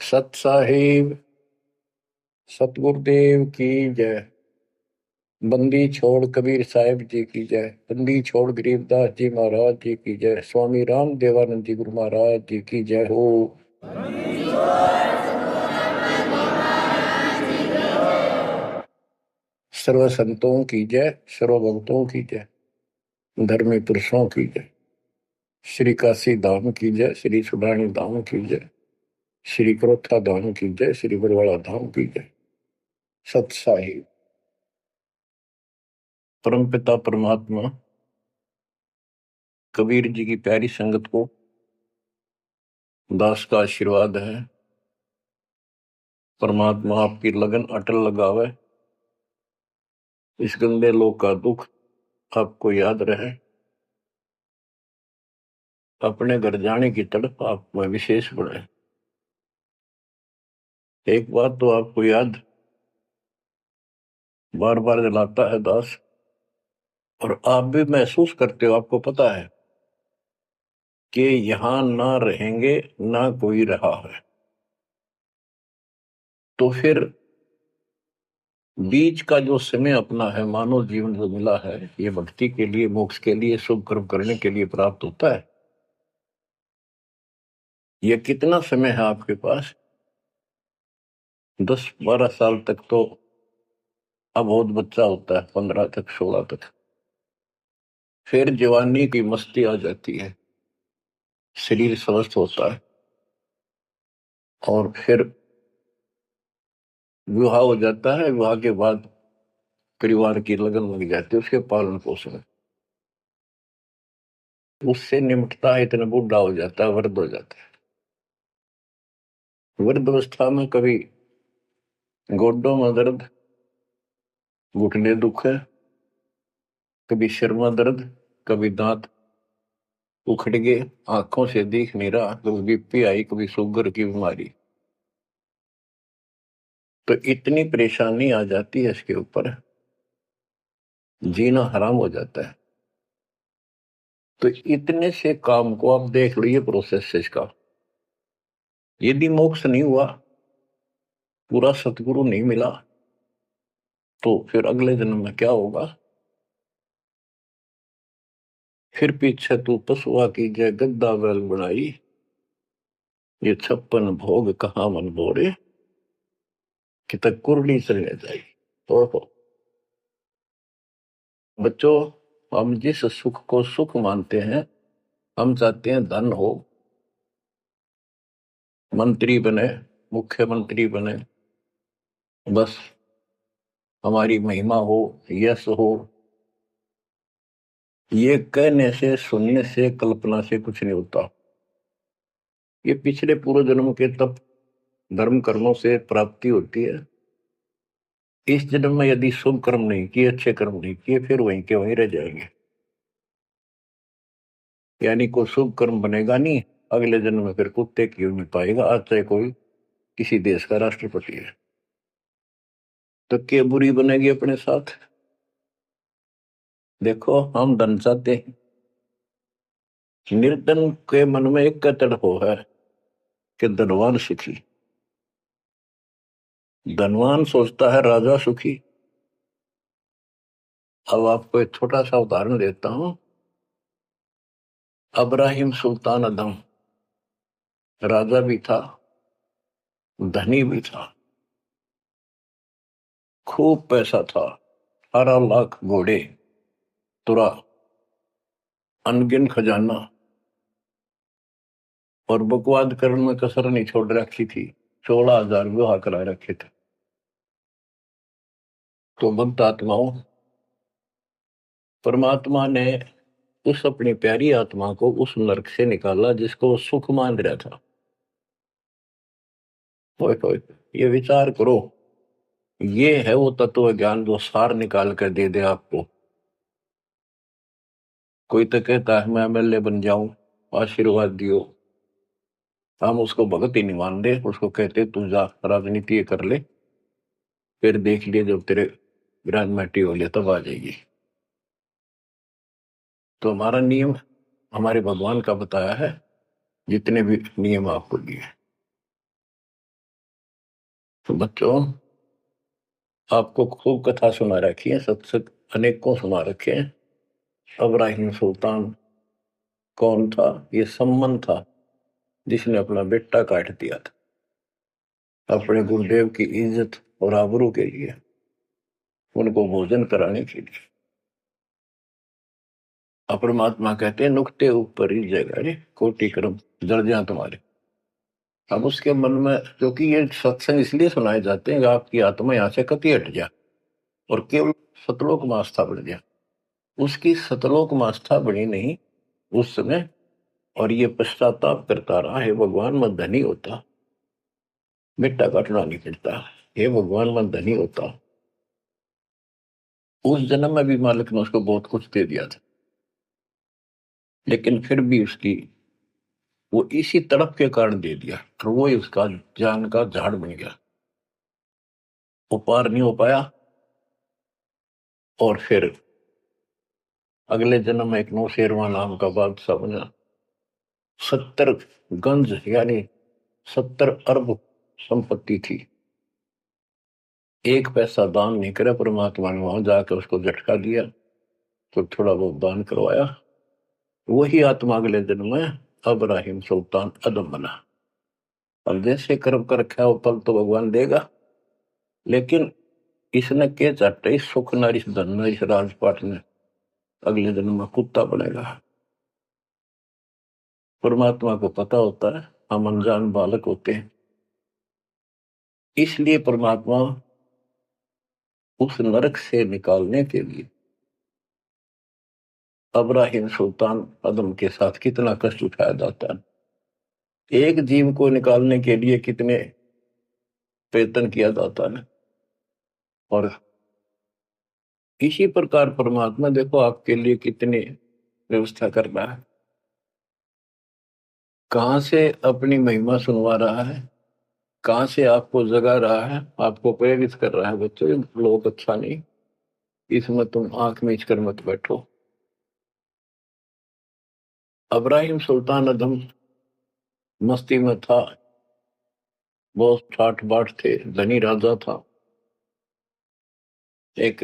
सत साहिब सतगुरुदेव की जय। बंदी छोड़ कबीर साहिब जी की जय। बंदी छोड़ गरीबदास जी महाराज जी की जय। स्वामी राम देवानंद जी गुरु महाराज जी की जय हो। सर्व संतों की जय, सर्व भक्तों की जय, धर्मी पुरुषों की जय। श्री काशी धाम की जय, श्री सुडानी धाम की जय, श्री क्रोथा धाम की जय, श्री बरवाड़ा धाम की जय। सत साहिब परमपिता परमात्मा कबीर जी की प्यारी संगत को दास का आशीर्वाद है। परमात्मा आपकी लगन अटल लगावे, इस गंदे लोक का दुख आपको याद रहे, अपने घर जाने की तड़प आप में विशेष बढ़े। एक बात तो आपको याद बार बार दिलाता है दास, और आप भी महसूस करते हो, आपको पता है कि यहां ना रहेंगे ना कोई रहा है, तो फिर बीच का जो समय अपना है, मानव जीवन जो मिला है, ये भक्ति के लिए, मोक्ष के लिए, शुभ कर्म करने के लिए प्राप्त होता है। ये कितना समय है आपके पास? 10-12 साल तक तो अब बहुत बच्चा होता है, 15 तक, 16 तक। फिर जवानी की मस्ती आ जाती है, शरीर स्वस्थ होता है, और फिर विवाह हो जाता है। विवाह के बाद परिवार की लगन लग जाती है, उसके पालन पोषण, उससे निमटता है, इतना बूढ़ा हो जाता है, वृद्ध हो जाता है। वृद्धावस्था में कभी गोड्डों में दर्द, घुटने दुख है, कभी सिर में दर्द, कभी दांत उखड़ गए, आंखों से दिख नहीं रहा, कभी बीपी आई, कभी शुगर की बीमारी, तो इतनी परेशानी आ जाती है, इसके ऊपर जीना हराम हो जाता है। तो इतने से काम को आप देख लो, ये प्रोसेस है इसका। यदि मोक्ष नहीं हुआ, पूरा सतगुरु नहीं मिला, तो फिर अगले जन्म में क्या होगा? फिर पीछे तू पशुआ की जय गद्दा बैल बनाई, ये 56 भोग कहाँ मन बोरे, कि तक कुरली चले जाई। तो बच्चों, हम जिस सुख को सुख मानते हैं, हम चाहते हैं धन हो, मंत्री बने, मुख्यमंत्री बने, बस हमारी महिमा हो, यश हो। ये कहने से, सुनने से, कल्पना से कुछ नहीं होता। ये पिछले पूर्व जन्म के तप धर्म कर्मों से प्राप्ति होती है। इस जन्म में यदि शुभ कर्म नहीं किए, अच्छे कर्म नहीं किए, फिर वहीं के वहीं रह जाएंगे, यानी कोई शुभ कर्म बनेगा नहीं। अगले जन्म में फिर कुत्ते की नहीं पाएगा, आज चाहे कोई किसी देश का राष्ट्रपति है, तो क्या बुरी बनेगी अपने साथ? देखो, हम धन चाहते हैं, निर्धन के मन में एक तड़प है कि धनवान सुखी। धनवान सोचता है राजा सुखी। अब आपको एक छोटा सा उदाहरण देता हूं। अब्राहिम सुल्तान अदम राजा भी था, धनी भी था, खूब पैसा था, 18 लाख घोड़े, तुरा, अनगिन खजाना, और बकवाद करने में कसर नहीं छोड़ रखी थी। 16,000 विवाह करा रखे थे। तो भक्त आत्माओं, परमात्मा ने उस अपनी प्यारी आत्मा को उस नरक से निकाला जिसको सुख मान रहा था। ओए ओए, ये विचार करो, ये है वो तत्व ज्ञान जो सार निकाल कर दे दे आपको। कोई तो कहता है मैं एमएलए बन जाऊं, आशीर्वाद दियो, हम उसको भगत ही नहीं मान दे, उसको कहते तू जा राजनीति कर ले, फिर देख लिए जब तेरे ग्रेजुएटी हो लिया तब आ जाएगी। तो हमारा नियम हमारे भगवान का बताया है, जितने भी नियम आपको दिए। तो बच्चों, आपको खूब कथा सुना रखी है, सत्संग अनेकों सुना रखे हैं। इब्राहिम सुल्तान कौन था? ये सम्मन था जिसने अपना बेटा काट दिया था अपने गुरुदेव की इज्जत और आबरू के लिए, उनको भोजन कराने के लिए। परमात्मा कहते हैं नुक्ते ऊपर ही जगह रे कोटि क्रम दर्जा तुम्हारे। अब उसके मन में, क्योंकि ये सत्संग इसलिए सुनाए जाते हैं कि आपकी आत्मा यहाँ से कति हट जाए और केवल सतलोक में आस्था बढ़ जाए। उसकी सतलोक में आस्था बनी नहीं उस समय, और ये पश्चाताप करता रहा, हे भगवान मैं धनी होता, बेटा काटना नहीं पड़ता, हे भगवान मैं धनी होता। उस जन्म में भी मालिक ने उसको बहुत कुछ दे दिया था, लेकिन फिर भी उसकी वो इसी तड़प के कारण दे दिया, तो वो ही उसका जान का झाड़ बन गया, वो पार नहीं हो पाया। और फिर अगले जन्म में एक नौशेरवा नाम का बादशाह बना। 70 गंज यानी 70 अरब संपत्ति थी। एक पैसा दान नहीं करे, परमात्मा ने वहां जाकर उसको झटका दिया तो थोड़ा बहुत दान करवाया। वही आत्मा अगले जन्म में इब्राहिम सुल्तान अदम बना। अब जैसे कर्म कर रखा है वो फल तो भगवान देगा, लेकिन इसने के चाटे सुख न इस धन न इस राजपाट ने अगले जन्म में कुत्ता बनेगा। परमात्मा को पता होता है हम अनजान बालक होते हैं, इसलिए परमात्मा उस नरक से निकालने के लिए इब्राहिम सुल्तान अदम के साथ कितना कष्ट उठाया जाता है। एक जीव को निकालने के लिए कितने प्रयत्न किया जाता है। और इसी प्रकार परमात्मा देखो आपके लिए कितनी व्यवस्था कर रहा है, कहां से अपनी महिमा सुनवा रहा है, कहां से आपको जगा रहा है, आपको प्रेरित कर रहा है। बच्चों लोग अच्छा नहीं, इसमें तुम आंख मीच कर मत बैठो। इब्राहिम सुल्तान अदम मस्ती में था, बहुत ठाठ बाट थे, धनी राजा था। एक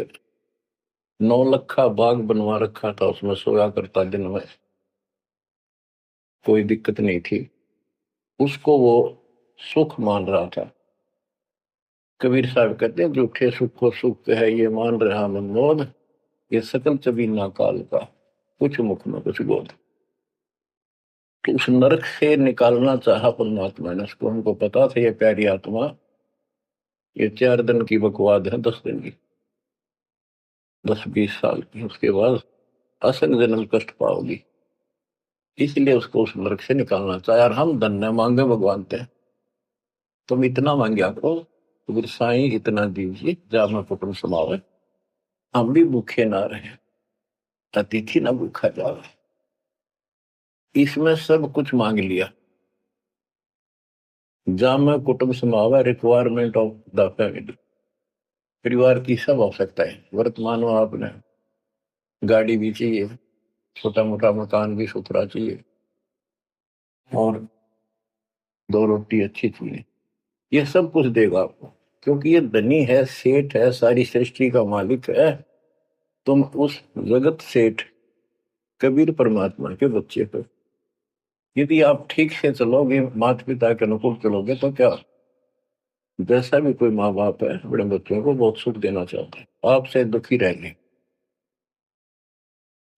9 लखा बाग बनवा रखा था, उसमें सोया करता दिन में, कोई दिक्कत नहीं थी उसको, वो सुख मान रहा था। कबीर साहब कहते हैं झूठे सुखो सुख है ये मान रहा मनमोद, ये सकल चबीना काल का कुछ मुख में कुछ बोध। तो उस नरक से निकालना चाहा परमात्मा ने उसको, हमको पता था ये प्यारी आत्मा ये 4 दिन की बकवाद है, 10 दिन की, 10-20 साल की, उसके बाद असल जन्म कष्ट पाओगी, इसलिए उसको उस नरक से निकालना चाहे। और हम धन्य मांगे भगवान थे, तुम इतना मांग्या करो तो साईं इतना दीजिए जा मैं कुटुंब समावे, हम भी भूखे ना रहे, अतिथि ना भूखा जावे। इसमें सब कुछ मांग लिया। जा मैं कुटुंब समावे, रिक्वायरमेंट ऑफ द फैमिली, परिवार की सब आवश्यकता है। वर्तमान में आपने गाड़ी भी चाहिए, छोटा मोटा मकान भी सुथरा चाहिए, और 2 रोटी अच्छी चाहिए, ये सब कुछ देगा आपको, क्योंकि ये धनी है, सेठ है, सारी सृष्टि का मालिक है। तुम उस जगत सेठ कबीर परमात्मा के बच्चे हो। यदि आप ठीक से चलोगे, माता पिता के अनुकूल चलोगे, तो क्या, जैसा भी कोई माँ बाप है अपने बच्चों को बहुत सुख देना चाहते हैं, आपसे दुखी रहेंगे।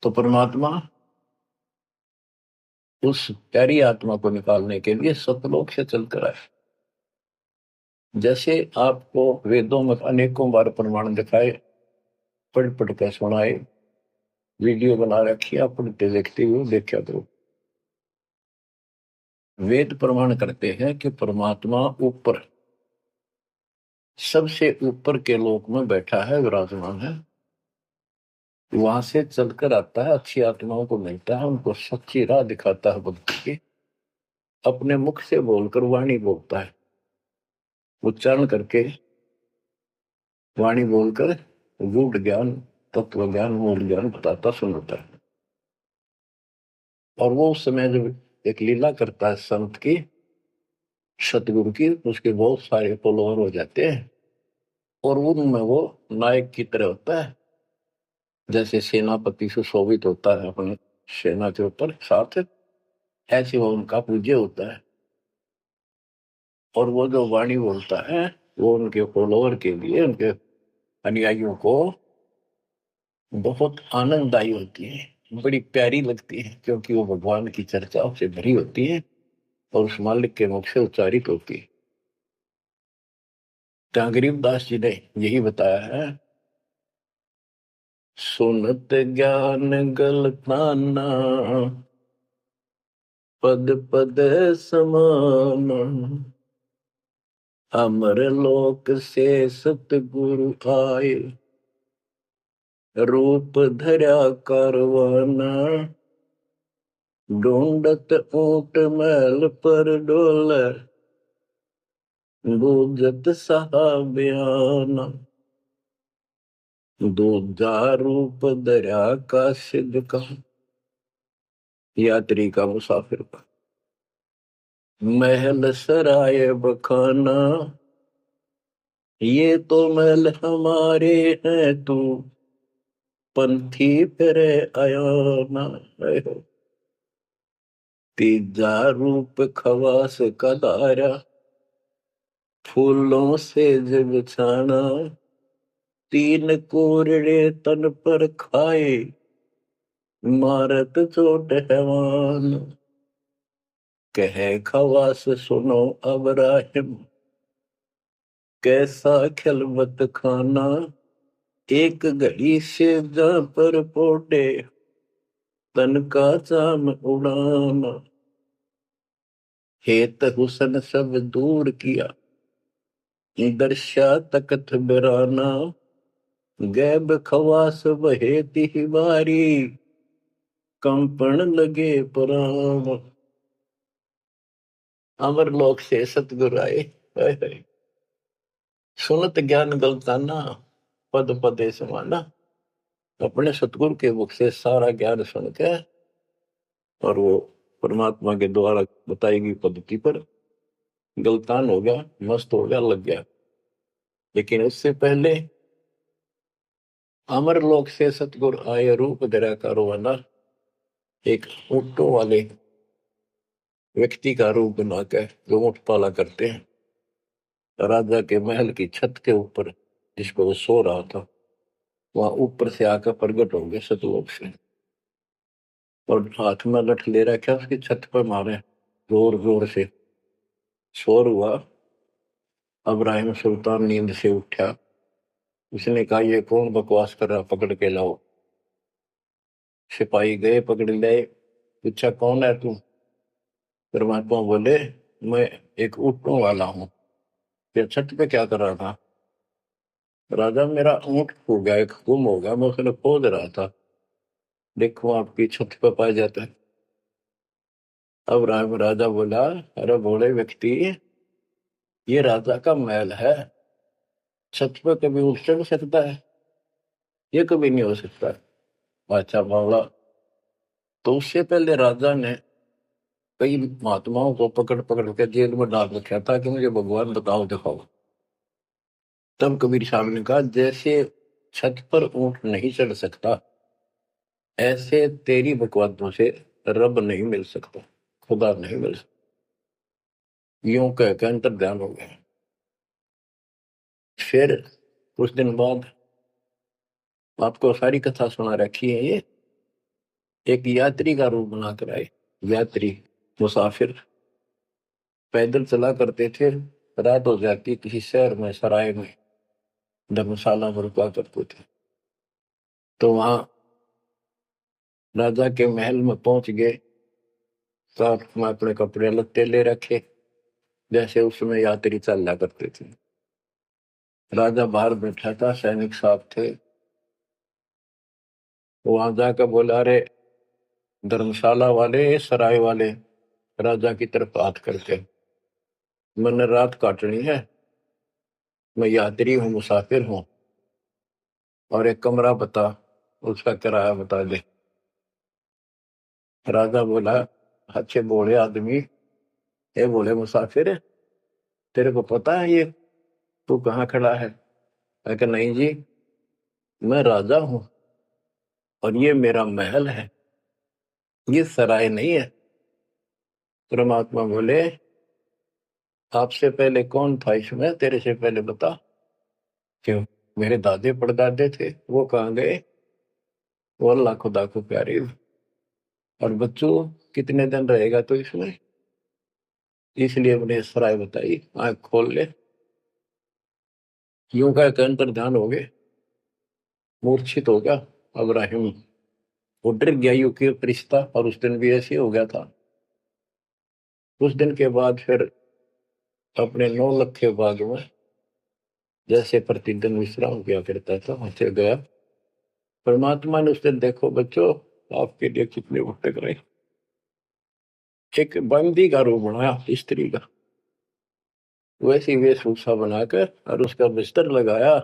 तो परमात्मा उस प्यारी आत्मा को निकालने के लिए सतलोक से चलकर आए। जैसे आपको वेदों में अनेकों बार प्रमाण दिखाए, पढ़ पढ़ कर सुनाए, वीडियो बना रखी, आप पढ़ते देखते हुए देखा करो। वेद प्रमाण करते हैं कि परमात्मा ऊपर, सबसे ऊपर के लोक में बैठा है, विराजमान है, वहां से चलकर आता है, अच्छी आत्माओं को मिलता है, उनको सच्ची राह दिखाता है भक्ति की, अपने मुख से बोलकर वाणी बोलता है, उच्चारण करके वाणी बोलकर गूढ़ ज्ञान, तत्व ज्ञान, मूल ज्ञान बताता सुनाता है। और वो उस समय जब एक लीला करता है संत की, सतगुरु की, उसके बहुत सारे फॉलोअर हो जाते हैं और उनमें वो नायक की तरह होता है, जैसे सेनापति सुशोभित होता है अपने सेना के ऊपर साथ, ऐसे वो उनका पूज्य होता है। और वो जो वाणी बोलता है वो उनके फॉलोअर के लिए, उनके अनुयायियों को बहुत आनंददायी होती है, बड़ी प्यारी लगती है, क्योंकि वो भगवान की चर्चाओं से भरी होती है और उस मालिक के मुख से उच्चारित होती है। तो गरीबदास जी ने यही बताया है, सुनत ज्ञान गलताना, पद पद समान, अमर लोक से सतगुरु आए, रूप धरा कारवाना, ढूंढत ऊंट मैल पर डोले, बूझत साहबियाना, दूजा रूप धरा का सिद्ध का, यात्री का, मुसाफिर का, महल सराय बखाना, ये तो महल हमारे हैं, तू पंथी फिरे आयाना। तीजा रूप खवास का दायरा, फूलों से जब छाना, तीन कोरड़े तन पर खाए, मारत चोट हैवान, कहे खवास सुनो अब राहिम, कैसा खिलवत खाना, एक घड़ी से जा पर पोटे, तन का चाम उड़ाना, हेत हुसन सब दूर किया, दर्शा तकत बिराना, गैब खवास बहे तिहवारी, कंपन लगे प्राण, अमर लोक से सतगुरु आए, हाय हाय। सुनत ज्ञान गलताना, पद पदे समाना, अपने सतगुरु के मुख से सारा ज्ञान सुन के और वो परमात्मा के द्वारा बताई गई पद्धति पर गलतान हो गया, मस्त हो गया, लग गया। लेकिन उससे पहले अमर लोक से सतगुरु आए, रूप धरा कारवाना, एक ऊंटों वाले व्यक्ति का रूप बनाकर जो ऊंट पाला करते हैं, राजा के महल की छत के ऊपर जिस पर वो सो रहा था, वहां ऊपर से आकर प्रकट हो गए सतलोक से और हाथ में लठ ले रखा, उसकी छत पर मारे जोर जोर से, शोर हुआ। अब्राहिम सुल्तान नींद से उठा, उसने कहा ये कौन बकवास कर रहा, पकड़ के लाओ। सिपाही गए, पकड़ लाए, पूछा कौन है तू। परमात्मा बोले मैं एक ऊँटों वाला हूँ, फिर छत पे क्या कर रहा था। राजा मेरा ऊँट खो गया, एक गुम हो गया, मैं उसने खोज रहा था, देखो आपकी छत पे पाया जाता है। अब राजा बोला अरे भोले व्यक्ति, ये राजा का महल है, छत पे कभी उठ चढ़ सकता है, ये कभी नहीं हो सकता। अच्छा बावला, तो उससे पहले राजा ने कई महात्माओं को पकड़ पकड़ के जेल में डाल रखा था कि मुझे भगवान बताओ दिखाओ। तब कबीर साहब ने कहा जैसे छत पर ऊंट नहीं चढ़ सकता, ऐसे तेरी बकवादों से रब नहीं मिल सकता, खुदा नहीं मिल सकता। यूं कहकर अंतर ध्यान हो गया। फिर कुछ दिन बाद आपको सारी कथा सुना रखी है, ये एक यात्री का रूप बनाकर आए। यात्री, मुसाफिर, पैदल चला करते थे, रात हो जाती किसी शहर में, सराय में, धर्मशाला में रुका करते थे। तो वहां राजा के महल में पहुंच गए, साथ में अपने कपड़े लत्ते ले रखे, जैसे उसमें यात्री चला करते थे। राजा बाहर बैठा था, सैनिक साहब थे, वहां जाकर बोला अरे धर्मशाला वाले, सराय वाले, राजा की तरफ हाथ करके, मैंने रात काटनी है, मैं यात्री हूँ, मुसाफिर हूँ, और एक कमरा बता, उसका किराया बता दे। राजा बोला अच्छे बोले आदमी, ये बोले मुसाफिर, तेरे को पता है ये तू कहाँ खड़ा है? मैं कहा नहीं जी, मैं राजा हूं और ये मेरा महल है, ये सराय नहीं है। परमात्मा बोले आपसे पहले कौन था इसमें, तेरे से पहले बता। क्यों? मेरे दादे परदादे थे, वो कहाँ गए? वो अल्लाह खुदा को प्यारे। और बच्चों कितने दिन रहेगा तो इसमें, इसलिए मैंने सराय बताई, आंख खोल ले। यूं कह के अंतर ध्यान हो गए, मूर्छित हो गया अब्राहिम। वो डर गया यू के रिश्ता, और उस दिन भी ऐसे हो गया था। उस दिन के बाद फिर अपने 9 लाख के बाग में जैसे प्रतिदिन विश्राम किया करता था वैसे गया। परमात्मा ने उस दिन, देखो बच्चों आपके लिए कितने भटक रहे, एक बंदी का रूप बनाया स्त्री का, वैसी वेशभूषा बनाकर और उसका बिस्तर लगाया।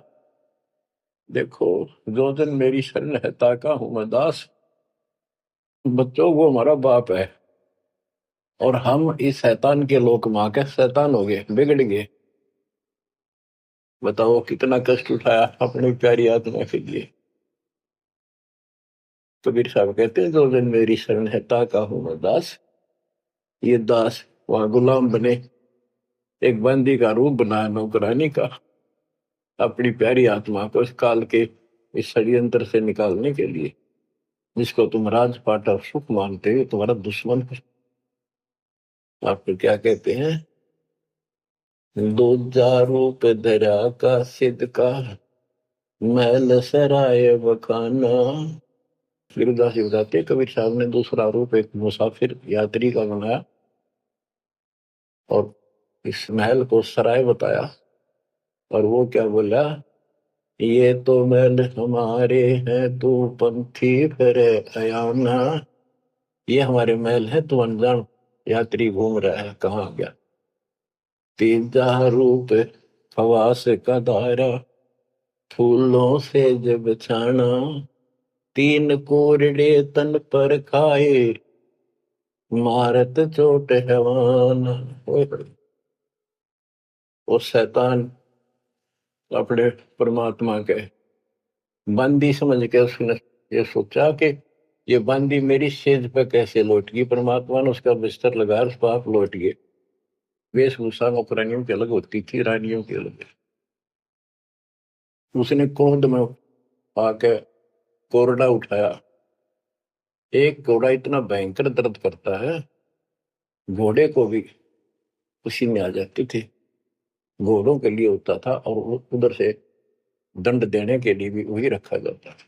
देखो जो दिन मेरी शरण है ताका हूं मैं दास। बच्चों वो हमारा बाप है, और हम इस शैतान के लोक मां के शैतान हो गए, बिगड़ गए। बताओ कितना कष्ट उठाया अपनी प्यारी आत्मा के लिए। कबीर साहब कहते हैं जो दिन मेरी शरण है ताका हूं मैं दास। ये दास वहां गुलाम बने, एक बंदी का रूप बनाया नौकरानी का, अपनी प्यारी आत्मा को इस काल के इस षड्यंत्र से निकालने के लिए। जिसको तुम राजपाट और सुख मानते हो तुम्हारा दुश्मन है। आपको क्या कहते हैं? दूजा रूप धरा का सिद्ध का, महल सराय बखाना। गिरदास जी बताते हैं, कबीर साहब ने दूसरा रूप एक मुसाफिर यात्री का बनाया और इस महल को सराय बताया। और वो क्या बोला? ये तो महल हमारे हैं तू पंथी फिर अयाना। ये हमारे महल है, तू अनजान यात्री घूम रहा है, कहाँ गया? तीजा रूप फवास का दायरा, फूलों से जब छाना। तीन कोरडे तन पर खाए, मारत चोट हैवाना। वो शैतान अपने परमात्मा के बंदी समझ के उसने ये सोचा कि ये बंदी मेरी सेज पे कैसे लौट गई। परमात्मा ने उसका बिस्तर लगाया, उस पाप लौट गए। वेशभूषा नौकरानियों की अलग होती थी, रानियों की अलग। उसने क्रोध में आके कोरडा उठाया। एक घोड़ा इतना भयंकर दर्द करता है, घोड़े को भी पसीने आ जाते थे। घोड़ों के लिए होता था और उधर से दंड देने के लिए भी वही रखा जाता था।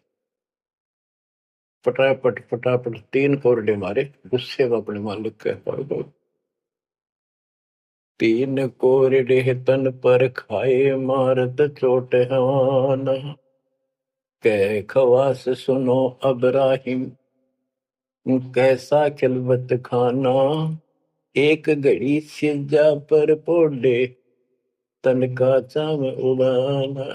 फटाफट फटाफट 3 कोरडे मारे, गुस्से में अपने मालिक के पास। 3 कोरडे तन पर खाए, मारत चोट हवाना। कह खवास सुनो अब्राहिम, कैसा खिलवत खाना। एक घड़ी सिजा पर पोडे, तन का चाम उड़ाना।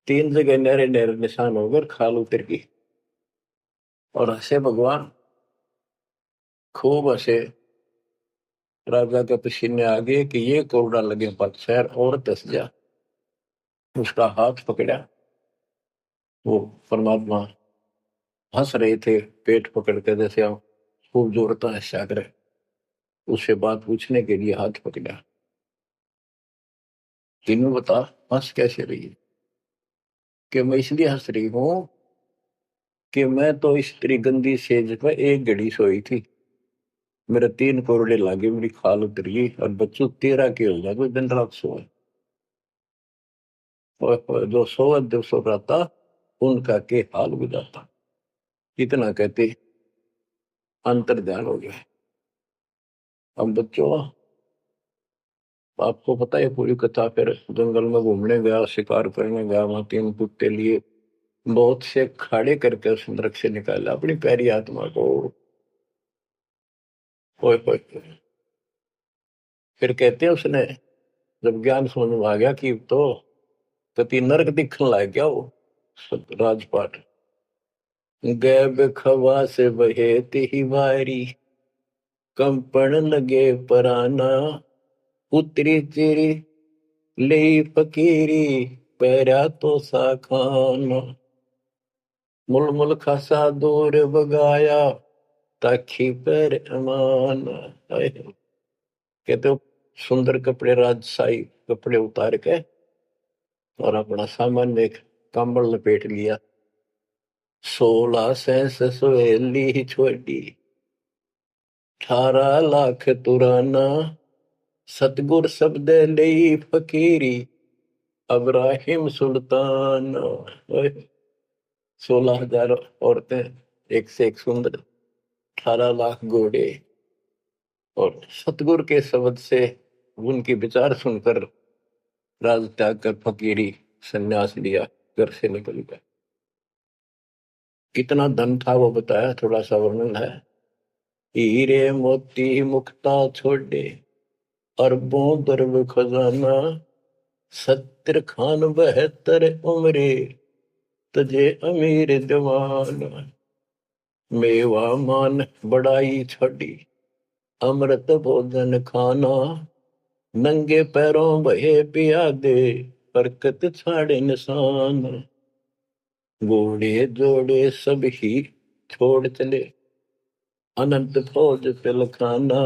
3 जगह नहरे नहरे निशान होकर खाल उतर गई। और हंसे भगवान, खूब हंसे। राजा के पसीने आ गए कि ये कोरडा लगे पक्षर और दस जा। उसका हाथ पकड़ा, वो परमात्मा हंस रहे थे पेट पकड़ के, जैसे हम खूब जोरता है सागर। उससे बात पूछने के लिए हाथ पकड़ा। तीनों बता हंस कैसे रही है? कि मैं इसलिए हंस रही हूं कि मैं तो स्त्री गंदी सेज पर एक घड़ी सोई थी, मेरे 3 कोरडे लागे, मेरी खाल उतरी, और बच्चों 13 के हो गया, कोई दिन रात सोए। और जो सोवत जो सो रहता उनका के हाल गुजारता। इतना कहते अंतर ध्यान हो गया। अब बच्चों आपको पता है पूरी कथा। फिर जंगल में घूमने गया, शिकार करने गया, वहां 3 कुत्ते लिए, बहुत से खाड़े करके उस नरक से निकाला अपनी प्यारी आत्मा को। ओए ओए ओए। फिर कहते हैं उसने जब ज्ञान समझ में आ गया कि तो कति नरक दिखने लग गया वो राजपाट। गैब खवा से बहेती ही वारी, कंपन लगे पराना। उतरी तेरी ले फकीरी पैरा तो सा खाना मुलमुल खासा दूर बगाया ताखी पर अमान। कहते हो सुंदर कपड़े राजशाही कपड़े उतार के और अपना सामान एक कंबल लपेट लिया। 16 सेंस सवेली छोड़ी 18 लाख तुराना सतगुर शब्द ले फकीरी अब्राहिम सुल्तान। 16,000 औरतें एक से एक सुंदर 18 लाख घोड़े और सतगुरु के शब्द से उनकी विचार सुनकर राज त्याग कर फकीरी संन्यास लिया, घर से निकल गया। कितना धन था वो बताया, थोड़ा सा वर्णन है। हीरे मोती मुक्ता छोड़े अरबों दरब खजाना 70 खान 72 उम्रे तजे अमीर जवान मेवा मान बड़ाई छड़ी अमृत भोजन खाना नंगे पैरों बहे पियादे बरकत छाड़े निशान घोड़े जोड़े सब ही छोड़ चले अनंत फौज पिलखाना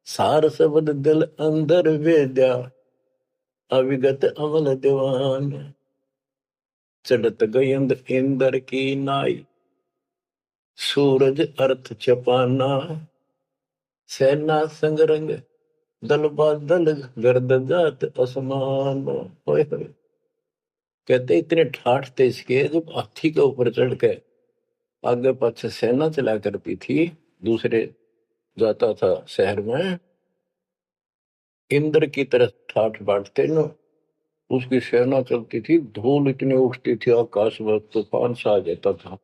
सार शब्द दिल अंदर वेद्या अविगत अमल दीवान चढ़त गयंद इंद्र की नाई सूरज अर्थ चपाना सेना संगरंग दल बादल गर्द जात आसमान। कहते इतने ठाठ थे इसके, जब हाथी के ऊपर चढ़ के आगे पाछे सेना चला करती थी, दूसरे जाता था शहर में, इंद्र की तरह ठाठ बांटते न, उसकी सेना चलती थी, धूल इतनी उठती थी आकाश में, तूफान सा आ जाता था,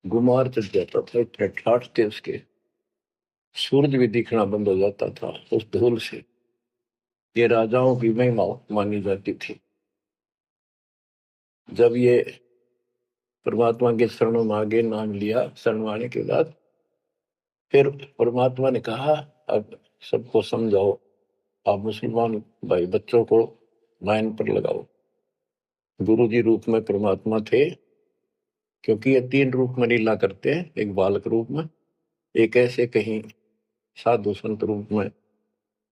गुमार चढ़ जाता था, इतने ठाठ थे उसके। सूरज भी दिखना बंद हो जाता था उस धूल से। ये राजाओं की महिमा मानी जाती थी। जब ये परमात्मा के शरणों में आगे नाम लिया, शरण आने के बाद फिर परमात्मा ने कहा अब सबको समझाओ, आप मुसलमान भाई बच्चों को लाइन पर लगाओ। गुरु जी रूप में परमात्मा थे, क्योंकि ये 3 रूप में लीला करते हैं, एक बालक रूप में, एक ऐसे कहीं साधु संत रूप में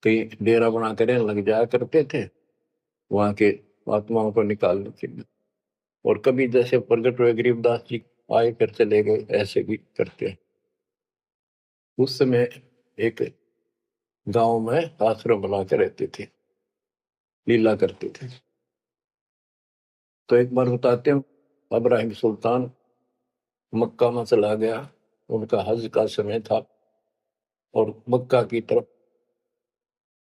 कहीं डेरा बना कर लग जाया करते थे वहां के आत्माओं को निकालने के लिए, और कभी जैसे प्रगट हुए गरीबदास जी आए फिर चले गए, ऐसे भी करते हैं। उस समय एक गांव में आश्रम बना के रहते थे, लीला करते थे। तो एक बार बताते हैं, इब्राहिम सुल्तान मक्का में चला गया, उनका हज का समय था, और मक्का की तरफ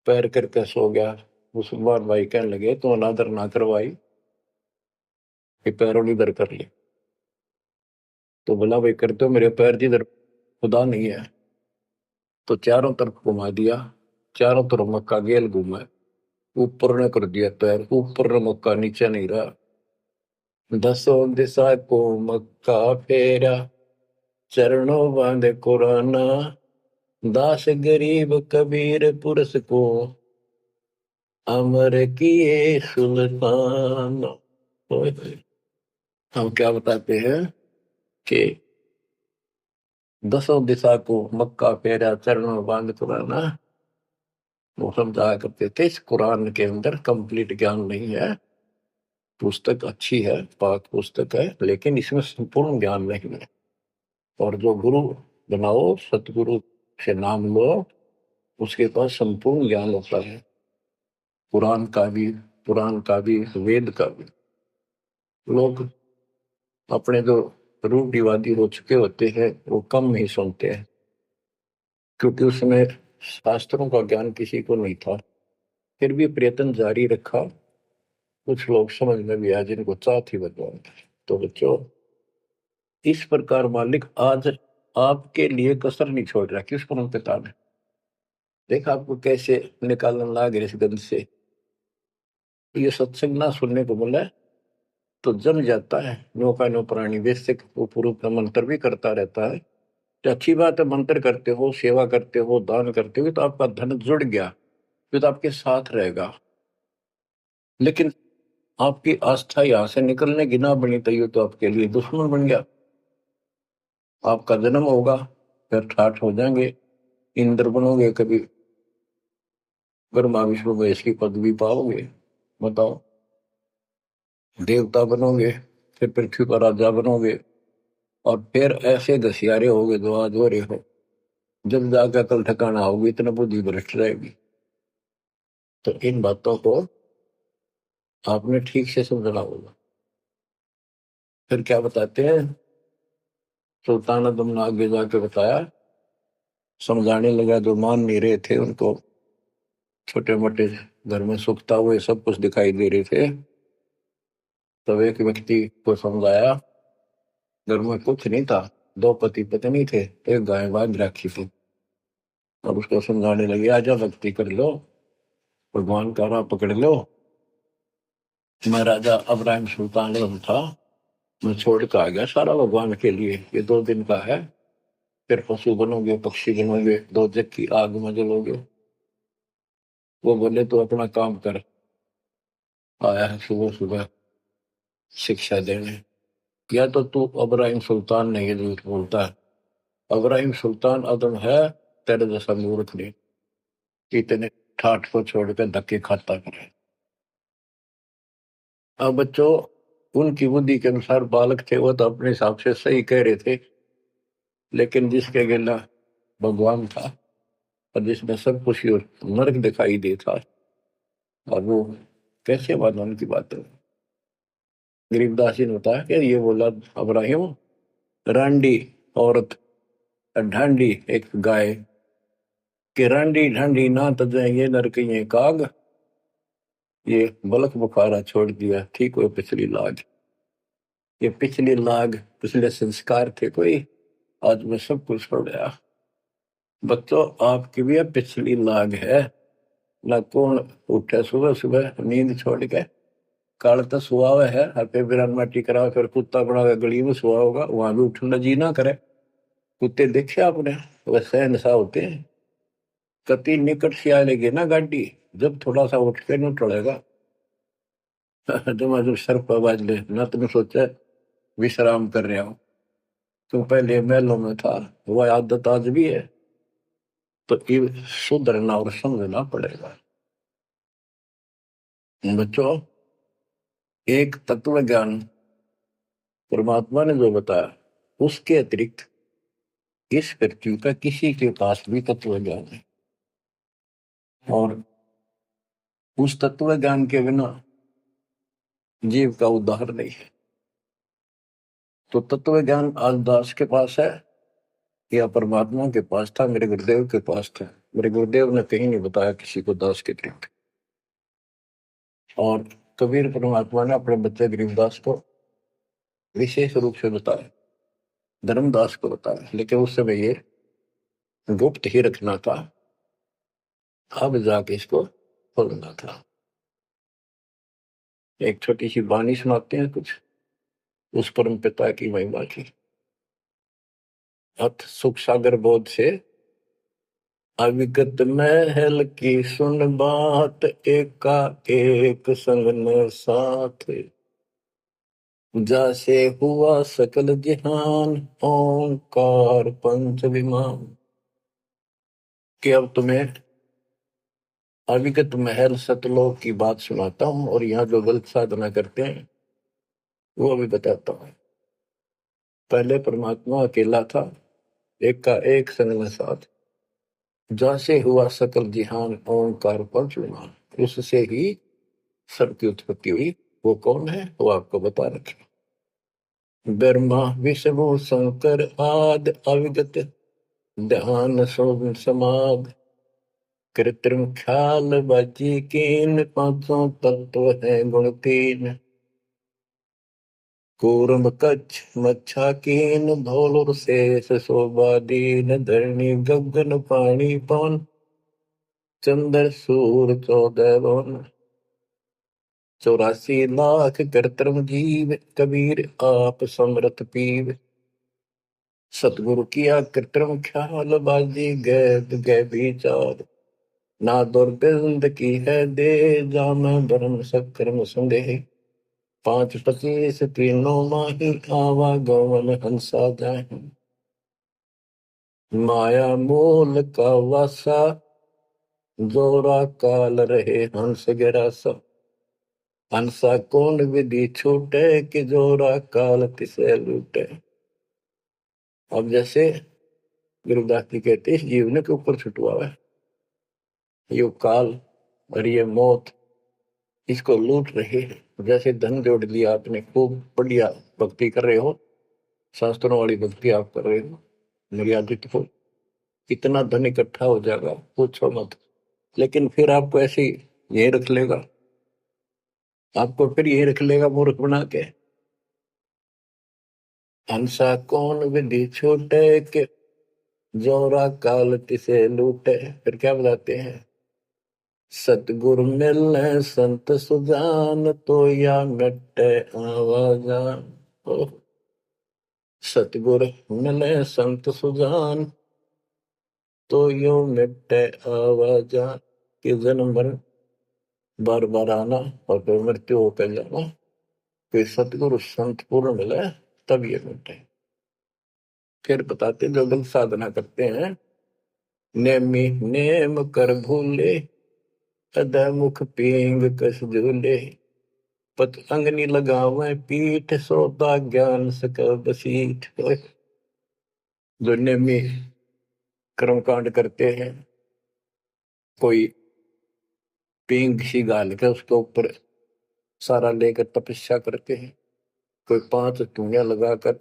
पैर करके सो गया। मुसलमान भाई कहने लगे तो अनादर ना करवाई, कि पैरों इधर कर ले। तो बोला भाई करते हो, मेरे पैर जिधर खुदा नहीं है। तो चारों तरफ घुमा दिया, चारों तरफ मक्का गेल घूमा, ऊपर ने कर दिया पैर, ऊपर ने मक्का, नीचे नहीं रहा। 10 दिशा को मक्का फेरा चरणों बांधे कुराना दास गरीब कबीर पुरुष को अमर किए सुल्तान। हम क्या बताते हैं कि 10 दिशा को मक्का फेरा चरणों बांध कुराना, वो समझाया करते थे। इस कुरान के अंदर कंप्लीट ज्ञान नहीं है, पुस्तक अच्छी है, पाक पुस्तक है, लेकिन इसमें संपूर्ण ज्ञान नहीं है। और जो गुरु बनाओ, सतगुरु से नाम लो, उसके पास संपूर्ण ज्ञान होता है, कुरान का भी, पुराण का भी, वेद का भी। लोग अपने जो रूढ़िवादी हो चुके होते हैं वो कम ही सुनते हैं, क्योंकि उसमें शास्त्रों का ज्ञान किसी को नहीं था। फिर भी प्रयत्न जारी रखा, कुछ लोग समझ में भी आए जिनको चाह थी भगवान। तो बच्चों, इस प्रकार मालिक आज आपके लिए कसर नहीं छोड़ रहा। किस पर पिता ने देखा आपको कैसे निकालने लग इस गंध से। ये सत्संग ना सुनने को बोला तो जम जाता है, नौका नो प्राणी वैसे वो पूर्व का मंत्र भी करता रहता है। तो अच्छी बात है, मंत्र करते हो, सेवा करते हो, दान करते हो, तो आपका धन जुड़ गया, जो तो आपके साथ रहेगा। लेकिन आपकी आस्था यहां से निकलने की ना बनी तो ये तो आपके लिए दुश्मन बन गया। आपका जन्म होगा, फिर ठाठ हो जाएंगे, इंद्र बनोगे, कभी ब्रह्मा विष्णु महेश की पदवी पाओगे, बताओ, देवता बनोगे, फिर पृथ्वी पर राजा बनोगे, और फिर ऐसे घसियारे होगे जो आज हो रहे हो। जब जाकर कल ठिकाना होगी, इतना बुद्धि भ्रष्ट रहेगी। तो इन बातों को आपने ठीक से समझना होगा। फिर क्या बताते हैं, सुल्तान आदम ने आगे जाके बताया, समझाने लगा, जो मान नहीं रहे थे उनको छोटे मोटे घर में सुखता हुए सब कुछ दिखाई दे रहे थे। तब एक व्यक्ति को समझाया, घर में कुछ नहीं था, दो पति पत्नी थे, एक गाय बांध रखी थी। और उसको समझाने लगे, आजा भक्ति कर लो, भगवान का राह पकड़ लो। मैं राजा अब्राहिम सुल्तान आजम था, मैं छोड़ कर आ गया सारा भगवान के लिए, ये 2 दिन का है, फिर पशु बनोगे, पक्षी बनोगे, दो जग की आग में जलोगे। वो बोले तो अपना काम कर, आया है सुबह सुबह शिक्षा देने। या तो तू अब्राहिम सुल्तान नहीं है, झूठ बोलता है। अब्राहिम सुल्तान आदम है, तेरे जैसा मूर्ख नहीं, इतने ठाठ को छोड़कर धक्के खाता करे। अब बच्चों, उनकी बुद्धि के अनुसार बालक थे, वो तो अपने हिसाब से सही कह रहे थे। लेकिन जिसके गिला भगवान था, और जिसमें सब कुछ नरक दिखाई देता, और वो कैसे माना उनकी बात। गरीबदास जी ने बताया कि ये बोला अब्राहिम, रांडी औरत, ढांडी एक गाय, कि रांडी ढांडी ना तजे ये नरक ये काग, ये बलक बुखारा छोड़ दिया, ठीक हुए पिछली लाग। ये पिछली लाग, पिछले संस्कार थे कोई, आज मैं सब कुछ छोड़ गया। बच्चों, आपकी भी अब पिछली लाग है ना। कौन उठे सुबह सुबह नींद छोड़ के, काल तो सुआ हुआ है, हर बिरान माटी करा, फिर कुत्ता बना के गली में सुआ होगा, वहां भी उठना जी ना करे। कुत्ते देखे आपने, वैसे सहनसा होते हैं। कति निकट से आएगी ना गाड़ी, जब थोड़ा सा उठ के नहीं टलेगा। जब सर पर बाज ले ना, तुमने सोचा विश्राम कर रहा हूं, तो पहले महलों में था, वह आदत आज भी है। तो ये सुधरना और समझना पड़ेगा। बच्चों, एक तत्व ज्ञान परमात्मा ने जो बताया, उसके अतिरिक्त इस पृथ्वी का किसी के पास भी तत्व ज्ञान है, और उस तत्व ज्ञान के बिना जीव का उद्धार नहीं है। तो तत्व ज्ञान आज दास के पास है या परमात्मा के पास था, मेरे गुरुदेव के पास था। मेरे गुरुदेव ने कहीं नहीं बताया किसी को दास के अतिरिक्त। और कबीर परमात्मा ने अपने बच्चे गरीबदास को विशेष रूप से बताया, धर्मदास को बताया, लेकिन उस समय ये गुप्त ही रखना था, अब जाके इसको खोलना था। एक छोटी सी वाणी सुनाते हैं कुछ उस परम पिता की महिमा की। अथ सुख सागर बोध से, अविगत महल की सुन बात, एका एक संग न साथ, जैसे हुआ सकल जहान, ओंकार पंच विमान। कि अब तुम्हें अविगत महल सतलोक की बात सुनाता हूं, और यहाँ जो गलत साधना करते हैं वो भी बताता हूं। पहले परमात्मा अकेला था, एक का एक संग में साथ, जैसे हुआ सकल जिहान, ओंकार पंच विमान, उससे ही सबकी उत्पत्ति हुई। वो कौन है, वो आपको बता रखे। ब्रह्मा विष्णु शंकर आदि, अविगत ध्यान सोम समाध, कृत्रिम ख्याल बाजी कीन, पांचों तत्व है गुण तीन, कूर्म कच्छ मच्छा कीन, धौल शेष शोभा दीन, धरणी गगन पानी पवन, चंद्र सूर 14 भवन, 84 लाख कृत्रिम जीव, कबीर आप समरथ पीव, सतगुरु किया कृत्रिम ख्याल बाजी, गैब गै विचार, ना दुर्बिंद की है दे, जाम धर्म सक्रम संदेह। 5-25 तीनों माही, आवा गवन हंसा जाए। माया मूल का वासा, जोरा काल रहे हंस गिरासा। हंसा कौन विधि छूटे, कि जोरा काल तिसे लूटे। अब जैसे गुरुदास जी कहते हैं, इस जीवन के ऊपर छुटवा है ये काल और ये मौत, इसको लूट रहे हैं। जैसे धन जोड़ लिया आपने, खूब बढ़िया भक्ति कर रहे हो, शास्त्रों वाली भक्ति आप कर रहे हो, मर्यादित हो, इतना धन इकट्ठा हो जाएगा पूछो मत। लेकिन फिर आपको ऐसे ये रख लेगा, आपको फिर ये रख लेगा मूर्ख बना के। हंसा कौन विधि छूटे, के जोरा काल तिसे लूटे। फिर क्या बताते हैं, सतगुरु मिलने संत सुजान, तो या मिटे आवाजान। सतगुरु मिले संत सुजान, तो यो मिटे आवाजान। कि जन्म मरण बार बार आना और फिर मृत्यु होकर जाना, फिर सतगुरु संत पूर्ण मिले तब ये मिटे। फिर बताते जो गलत साधना करते हैं, नेमी नेम कर भूले, अदा मुख पींग कस झूले। पत अंगनी लगावे पीठ, सोता ज्ञान सकल बसीठ। जो नेमी कर्म कांड करते हैं, कोई पींग सी गाल के उसके ऊपर सारा लेकर तपस्या करते हैं, कोई 5 धूनिया लगाकर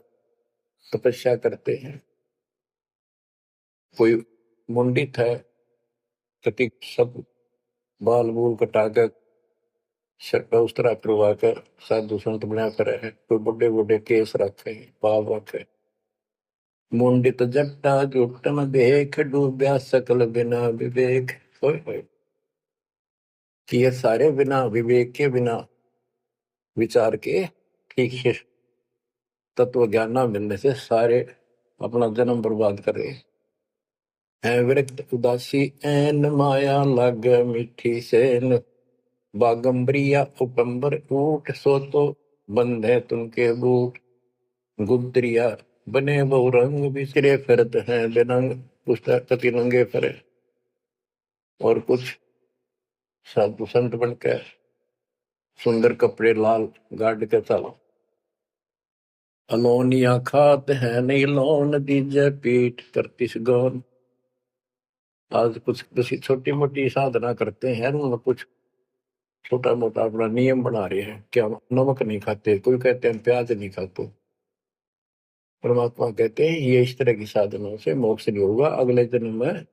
तपस्या करते हैं, कोई मुंडित है, कति सब बाल बूल कटा कर सर पर उस तरह करवा कर साधु संत बना कर है, कोई बड़े बड़े केस रखे, पाव रखे। मुंडित जट्टा जुटन देख, डूब्या सकल बिना विवेक। कि ये सारे बिना विवेक के, बिना विचार के, ठीक से तत्व ज्ञान ना मिलने से सारे अपना जन्म बर्बाद कर रहे हैं। विरक्त उदासी एन, माया लग मीठी सेन। बागंबरिया उपंबर ऊट, सो तो बंधे तुमके बूट। गुदरिया बने बहु रंग, बिसरे फिरत हैं बेनंग। पुस्तक कति नंगे फिरे, और कुछ साधु संत बनकर सुंदर कपड़े लाल गाड़ के चलो। अलोनिया खात है नहीं लोन, दीजे पीठ करतिस गौन। आज कुछ किसी छोटी मोटी साधना करते हैं, उनमें कुछ छोटा मोटा अपना नियम बना रहे हैं। क्या नमक नहीं खाते, कोई कहते हैं प्याज नहीं खाते। परमात्मा कहते हैं ये इस तरह की साधनों से मोक्ष नहीं होगा, अगले जन्म में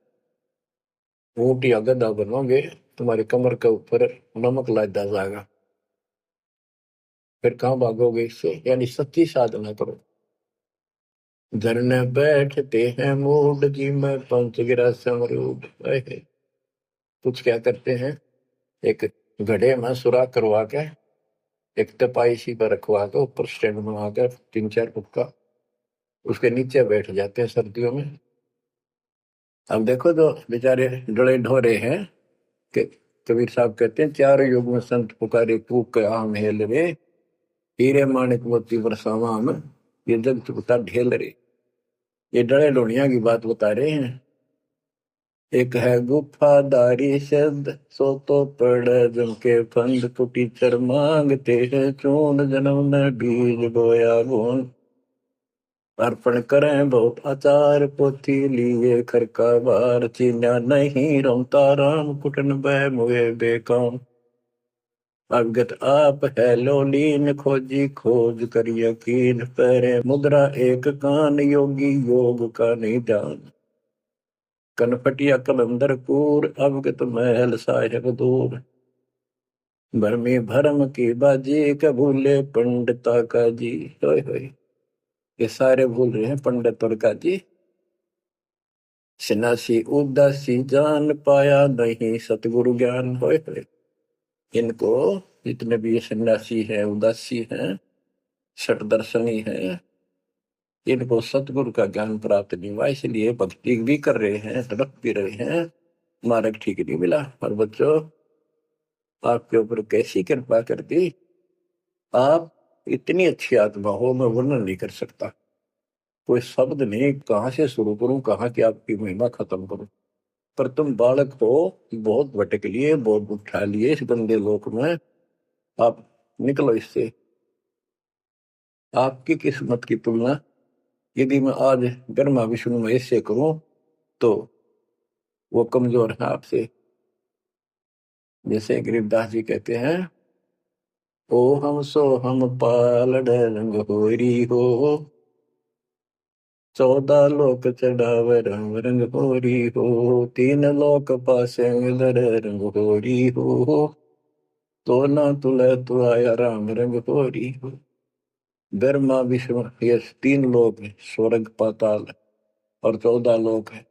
ऊंट या गधा बनोगे, तुम्हारी कमर के ऊपर नमक लादा जाएगा। फिर कहाँ भागोगे इससे, यानी सच्ची साधना करो। धरने बैठते हैं मूड, जी में पंच गिरा समरूड। कुछ क्या करते हैं, एक घड़े में सुराख करवा के, एक तपाई सी पर रखवा के, ऊपर स्टैंड बना कर 3-4 फुट का, उसके नीचे बैठ जाते हैं सर्दियों में। अब देखो जो बेचारे डले ढोरे हैं, कि कबीर साहब कहते हैं, 4 युग में संत पुकारे कूक आम हेल रे। हीरे माणिक मोती बरसावा में, ये जग चुकता ढेल रे। ये डले ढोनिया की बात बता रहे हैं। एक है गुफादारी शब्द, सो तो पड़ जम के फंद। कुटीचर मांगते हैं चून, जन्म में बीज बोया बूंद। अर्पण करें बहुत आचार, पोथी लिए खर का बार। चीन्या नहीं रमता राम, कुटन बह मुए बेकाम। अवगत आप है लोलीन, खोजी खोज कर यकीन। पैरे मुद्रा एक कान, योगी योग का नहीं जान। कनपटिया कलंदर कूर, अवगत महल साहेब दूर। भरमी भरम की बाजी, के भूले पंडिता का जी। होय होय, ये सारे भूल रहे हैं पंडित और का जी। सन्यासी उदासी जान, पाया नहीं सतगुरु ज्ञान। होय होय, इनको जितने भी ये सन्यासी हैं, उदासी हैं, सठ दर्शनी हैं, इनको सतगुरु का ज्ञान प्राप्त नहीं हुआ, इसलिए भक्ति भी कर रहे हैं, तड़प भी रहे हैं, मार्ग ठीक नहीं मिला। और बच्चों, आपके ऊपर कैसी कृपा कर दी, आप इतनी अच्छी आत्मा हो, मैं वर्णन नहीं कर सकता। कोई शब्द नहीं, कहाँ से शुरू करूं, कहाँ की आपकी महिमा खत्म करूं। पर तुम बालक हो, बहुत भटक लिए, बहुत उठा लिए इस गंदे लोक में। आप निकलो इससे। आपकी किस्मत की तुलना यदि मैं आज ब्रह्मा विष्णु महेश से करूं तो वो कमजोर है आपसे। जैसे गरीबदास जी कहते हैं, ओ हम सो हम पालड़ रंग होरी हो, 14 लोक चढ़ावे रंग रंग होरी हो, 3 लोक पासे मिलर रंग होरी हो, तो ना तुले तो आया राम रंग होरी हो। ब्रह्मा विष्णु ये 3 लोक है, स्वर्ग पाताल और 14 लोक है।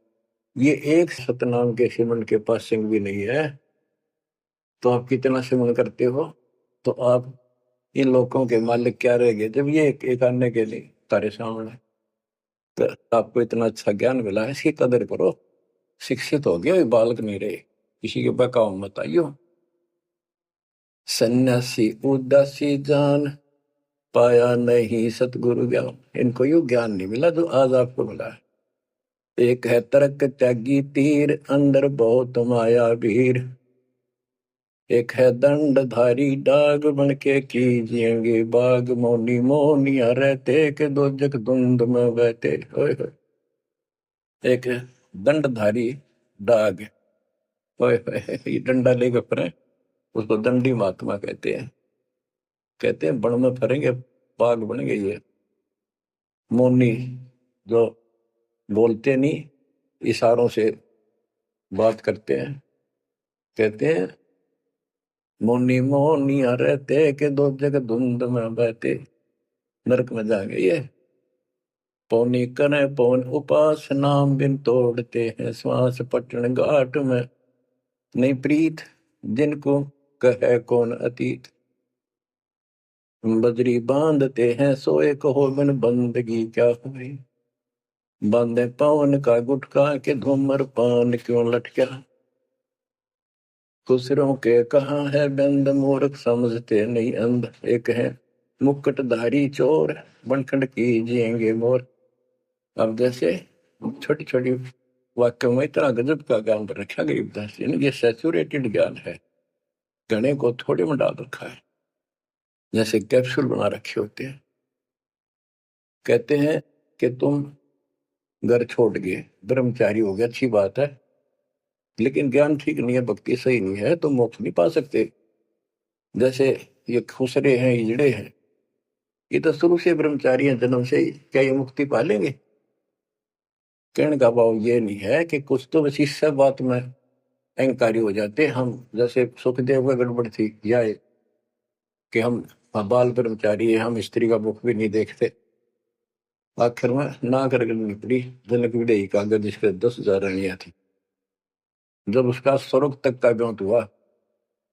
ये एक सतनाम के सिमरन के पास सिंह भी नहीं है। तो आप कितना सिमरन करते हो, तो आप इन लोगों के मालिक क्या रह गए जब ये एक आने के लिए तारे सामने। तो आपको इतना अच्छा ज्ञान मिला है, इसकी कदर करो। शिक्षित हो गए, बालक नहीं रहे, किसी के बहकाव मत आइयो। सन्यासी उदासी जान, पाया नहीं सतगुरु ज्ञान। इनको यू ज्ञान नहीं मिला जो आज आपको मिला है। एक है तर्क त्यागी तीर, अंदर बहुत माया भीर। एक है दंडधारी डाग, बन के कीजिएंगे बाग, मौनी मौनिया रहते के दो जग धुंध में बहते। ओए होए। एक है दंडधारी डाग, ओए होए, ये डंडा लेकर फिरे, उसको दंडी महात्मा कहते हैं। कहते हैं बन में फरेंगे, बाग बन गई है। मौनी, जो बोलते नहीं, इशारों से बात करते हैं। कहते हैं मौनी मौनिया रहते के दो जग धुंध में बहते, नरक में जा गई है। पौनी करे पौन उपास, नाम बिन तोड़ते हैं श्वास, पटन घाट में नहीं प्रीत, जिनको कहे कौन अतीत। बजरी बांधते हैं सोए, कहो बिन बंदगी क्या हुई, बांधे पवन का गुटका के धूमर पान क्यों लटका। खुसरों के कहाँ है बंद, मूर्ख समझते नहीं अंध। एक है मुकुटधारी चोर, बनखंड कीजिएंगे मोर। अब जैसे छोटी छोटी वाक्य में इतना गजब का ज्ञान पर रखा गरीबदास जी ने, ये सैचुरेटेड ज्ञान है, गणे को थोड़े में डाल रखा है, जैसे कैप्सूल बना रखे होते हैं। कहते हैं कि तुम घर छोड़ गए, ब्रह्मचारी हो गया, अच्छी बात है, लेकिन ज्ञान ठीक नहीं है, भक्ति सही नहीं है, तो मोक्ष नहीं पा सकते। जैसे ये खुसरे हैं, इजड़े हैं, ये तो शुरू से ब्रह्मचारी हैं, जन्म से ही, क्या ये मुक्ति पा लेंगे। कहने का भाव ये नहीं है कि कुछ तो बस इस सब बात में अहंकारी हो जाते हम। जैसे सुखदेव का गड़बड़ थी या कि हम बाल ब्रह्मचारी है, हम स्त्री का मुख भी नहीं देखते। आखिर में ना कर करनी पड़ी जनक विदेही का, अगर जिसके 10,000 रानियां थी। जब उसका स्वर्ग तक का व्योत हुआ,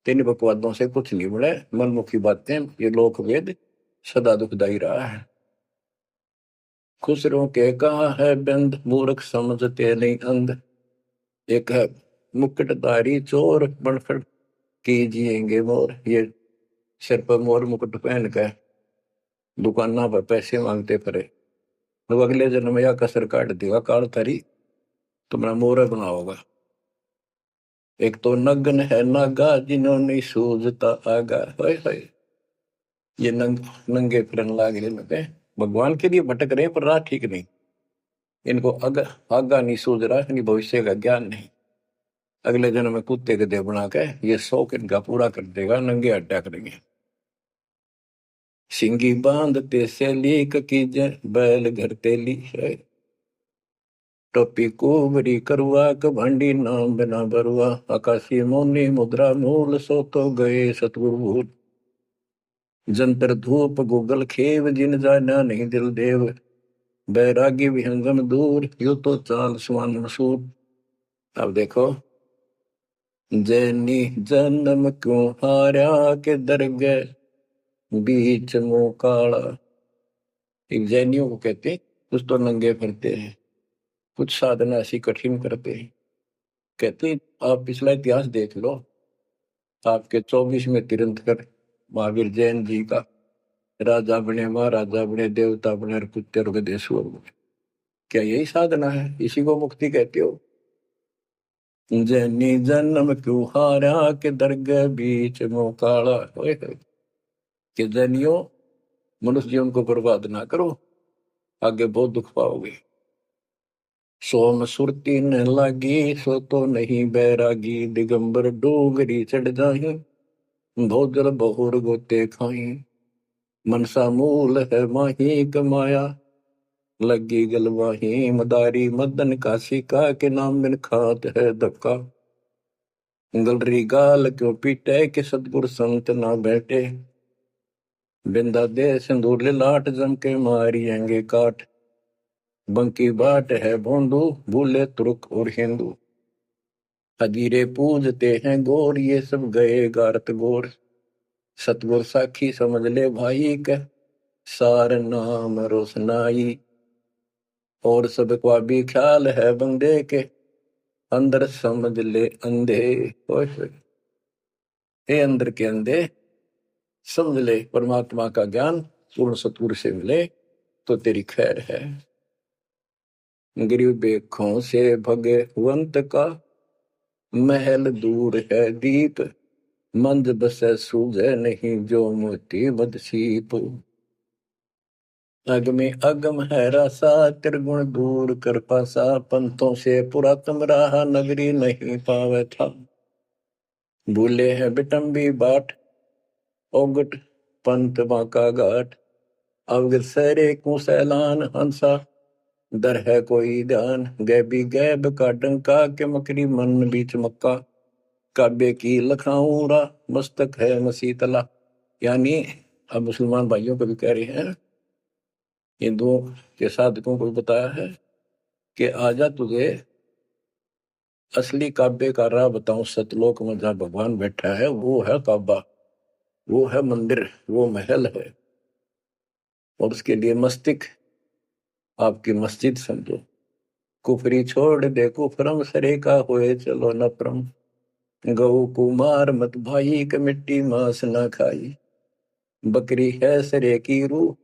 3 बकवादों से कुछ नहीं मिले, मनमुखी बातें, ये लोक वेद सदा दुखदाई रहा है। खुसरों के कहा है बंद, मूर्ख समझते नहीं अंध। एक है मुकुटधारी चोर, बनखड़ कीजिएंगे मोर। ये सिर पर मोर मुकुट पहन कर दुकाना पर पैसे मांगते फिरे, तो अगले जन्म में या कसर काट देगा काल थारी, तुम्हारा मोर बनाओगा। एक तो नग्न है नागा, जिन्होंने सूझता आगा। हाय हाय, ये नंगे फिरन लाग रहे, भगवान के लिए भटक रहे पर राह ठीक नहीं। इनको आगा नहीं सूझ रहा, इनकी भविष्य का ज्ञान नहीं। अगले जन्म में कुत्ते के देह बना के ये शौक इनका पूरा कर देगा, नंगे अड्डा करेंगे। सिंगी बांधते से लीक कीजे, बैल घर तेली है, टोपी कुबरी करुआ, कभंडी नाम बिना बरुआ, आकाशी मौनी मुद्रा मूल, सो तो गए सतगुरु भूल। जंतर धूप गूगल खेव, जिन जाना नहीं दिल देव, बैरागी विहंगम दूर, यू तो चाल सुमान मसूर। अब देखो, जैनी जन्म क्यों हारा, के दरगह बीच मुंह काला। एक जैनियों को कहते हैं, कुछ तो नंगे फिरते हैं, कुछ साधना ऐसी कठिन करते हैं, कहते आप पिछला इतिहास देख लो, आपके 24 में तीर्थंकर महावीर जैन जी का राजा बने, महाराजा बने, देवता बने और कुत्ते और गधेश्वर बने। क्या यही साधना है? इसी को मुक्ति कहते हो? जैनी जन्म क्यों हारा के दरगह बीच मोकाला। कि जैनियों, मनुष्य जीवन को बर्बाद ना करो, आगे बहुत दुख पाओगे। सोम सुरती न लागी, सो तो नहीं बैरागी, दिगंबर डोगरी चढ़ जाही, भोजल बहुर गोते खाई, मनसा मूल है माही कमाया, लगी गलवाही, मदारी मदन काशी का, के नाम बिन खात है धक्का, गलरी गाल क्यों पीटे, के सतगुर संत ना बैठे, बिंदा दे सिंदूर लाट, जम के मारियेंगे काट, बंकी बाट है भोंदू, भूले तुर्क और हिंदू, हजीरे पूजते हैं गोर, ये सब गए गारत गोर, सतगुर साखी समझ ले भाई के, सार नाम रोशनाई, और सबका भी ख्याल है बंदे के, अंदर समझ ले अंधे। हे अंदर के अंधे, समझ ले परमात्मा का ज्ञान पूर्ण सतगुरु से मिले तो तेरी खैर है। गिरि बेखों से भगवंत का, महल दूर है दीप, मंद बसे सूझे नहीं, जो मोती बदसीप, अग में अगम है रसा, त्रिगुण दूर कर पासा, पंथों से पुरातन रहा, नगरी नहीं पावे था, भूले हैं बिटम्बी बाट, ओगट पंथ बांका घाट, अवगत सरे को सैलान हंसा, दर है कोई ध्यान, गैबी गैब का डंका, के मकरी मन बीच मक्का, काबे की लखाऊरा, मस्तक है मसीतला। यानी अब मुसलमान भाइयों को भी कह रहे हैं, हिंदुओं के साधकों को बताया है कि आजा तुझे असली काबे का राह बताऊं, सतलोक में जहां भगवान बैठा है वो है काबा, वो है मंदिर, वो महल है, और उसके लिए मस्तिक आपकी मस्जिद समझो। कुफरी छोड़ दे कुफरम, सरे का होए चलो न परम, गौ कुमार मत भाई, के मिट्टी मांस न खाई, बकरी है सरे की रूह,